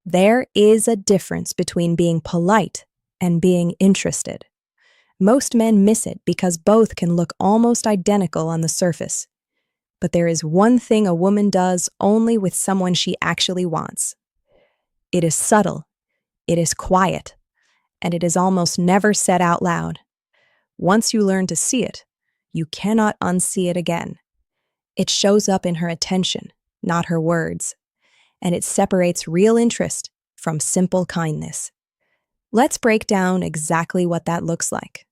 There is a difference between being polite and being interested. Most men miss it because both can look almost identical on the surface. But there is one thing a woman does only with someone she actually wants. It is subtle, it is quiet, and it is almost never said out loud. Once you learn to see it, you cannot unsee it again. It shows up in her attention, not her words, and it separates real interest from simple kindness. Let's break down exactly what that looks like.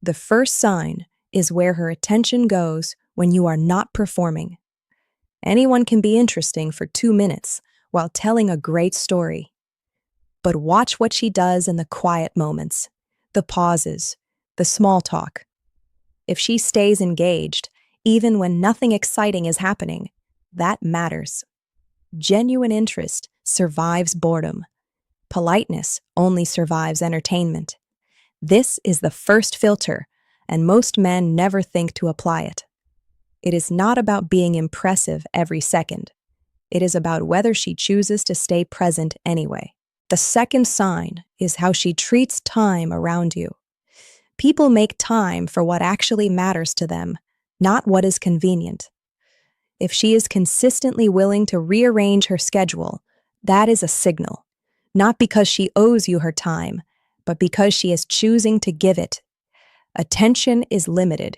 The first sign is where her attention goes when you are not performing. Anyone can be interesting for 2 minutes while telling a great story. But watch what she does in the quiet moments, the pauses, the small talk. If she stays engaged, even when nothing exciting is happening, that matters. Genuine interest survives boredom. Politeness only survives entertainment. This is the first filter, and most men never think to apply it. It is not about being impressive every second. It is about whether she chooses to stay present anyway. The second sign is how she treats time around you. People make time for what actually matters to them, not what is convenient. If she is consistently willing to rearrange her schedule, that is a signal, not because she owes you her time, but because she is choosing to give it. Attention is limited.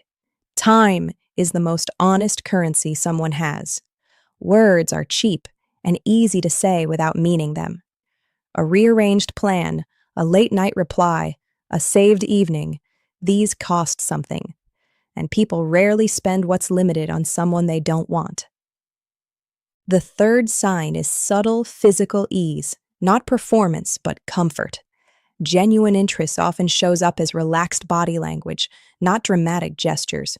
Time is the most honest currency someone has. Words are cheap and easy to say without meaning them. A rearranged plan, a late-night reply, a saved evening, these cost something, and people rarely spend what's limited on someone they don't want. The third sign is subtle physical ease, not performance, but comfort. Genuine interest often shows up as relaxed body language, not dramatic gestures.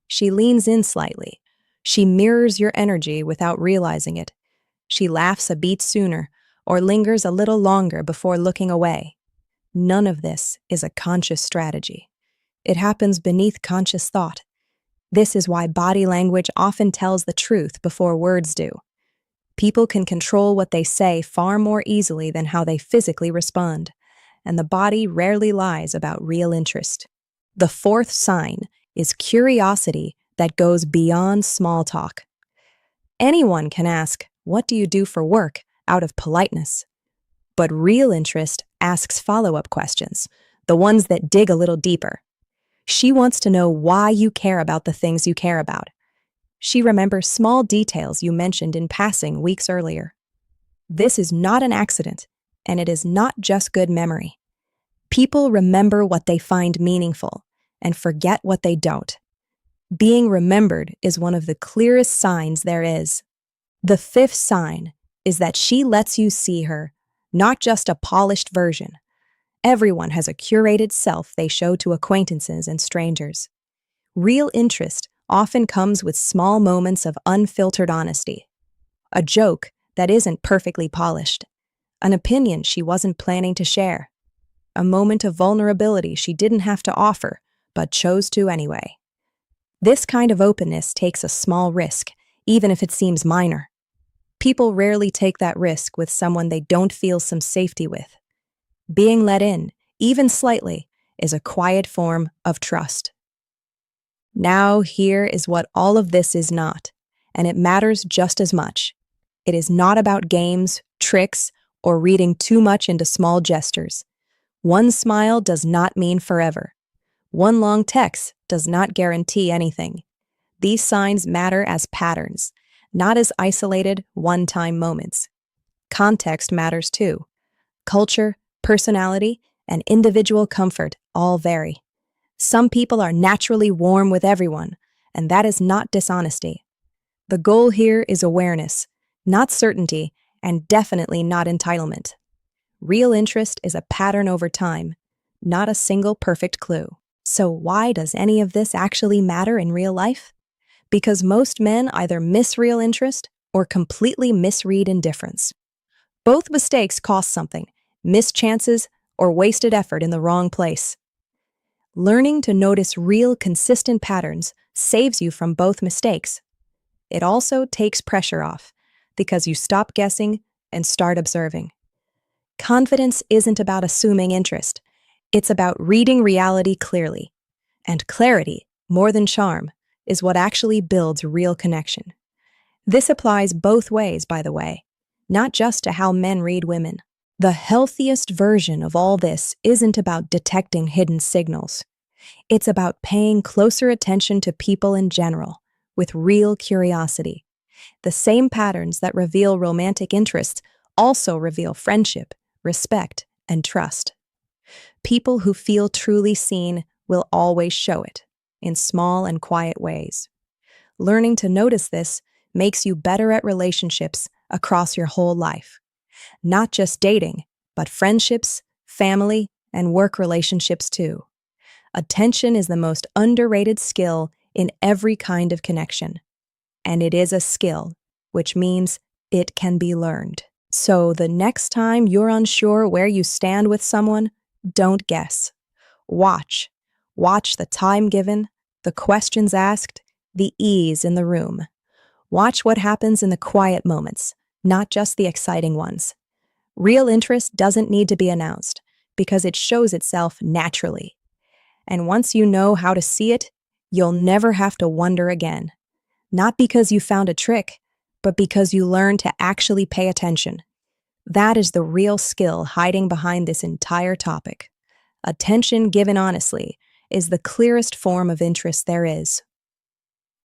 She leans in slightly. She mirrors your energy without realizing it. She laughs a beat sooner or lingers a little longer before looking away. None of this is a conscious strategy. It happens beneath conscious thought. This is why body language often tells the truth before words do. People can control what they say far more easily than how they physically respond, and the body rarely lies about real interest. The fourth sign is curiosity that goes beyond small talk. Anyone can ask, "What do you do for work?" out of politeness. But real interest asks follow-up questions, the ones that dig a little deeper. She wants to know why you care about the things you care about. She remembers small details you mentioned in passing weeks earlier. This is not an accident, and it is not just good memory. People remember what they find meaningful and forget what they don't. Being remembered is one of the clearest signs there is. The fifth sign is that she lets you see her, not just a polished version. Everyone has a curated self they show to acquaintances and strangers. Real interest often comes with small moments of unfiltered honesty. A joke that isn't perfectly polished. An opinion she wasn't planning to share. A moment of vulnerability she didn't have to offer, but chose to anyway. This kind of openness takes a small risk, even if it seems minor. People rarely take that risk with someone they don't feel some safety with. Being let in, even slightly, is a quiet form of trust. Now, here is what all of this is not, and it matters just as much. It is not about games, tricks, or reading too much into small gestures. One smile does not mean forever. One long text does not guarantee anything. These signs matter as patterns, not as isolated, one-time moments. Context matters too. Culture, personality, and individual comfort all vary. Some people are naturally warm with everyone, and that is not dishonesty. The goal here is awareness, not certainty, and definitely not entitlement. Real interest is a pattern over time, not a single perfect clue. So why does any of this actually matter in real life? Because most men either miss real interest or completely misread indifference. Both mistakes cost something, missed chances, or wasted effort in the wrong place. Learning to notice real, consistent patterns saves you from both mistakes. It also takes pressure off, because you stop guessing and start observing. Confidence isn't about assuming interest. It's about reading reality clearly. And clarity, more than charm, is what actually builds real connection. This applies both ways, by the way, not just to how men read women. The healthiest version of all this isn't about detecting hidden signals. It's about paying closer attention to people in general, with real curiosity. The same patterns that reveal romantic interest also reveal friendship, respect, and trust. People who feel truly seen will always show it, in small and quiet ways. Learning to notice this makes you better at relationships across your whole life. Not just dating, but friendships, family, and work relationships too. Attention is the most underrated skill in every kind of connection. And it is a skill, which means it can be learned. So the next time you're unsure where you stand with someone, don't guess. Watch. Watch the time given, the questions asked, the ease in the room. Watch what happens in the quiet moments, not just the exciting ones. Real interest doesn't need to be announced because it shows itself naturally. And once you know how to see it, you'll never have to wonder again. Not because you found a trick, but because you learned to actually pay attention. That is the real skill hiding behind this entire topic. Attention given honestly is the clearest form of interest there is.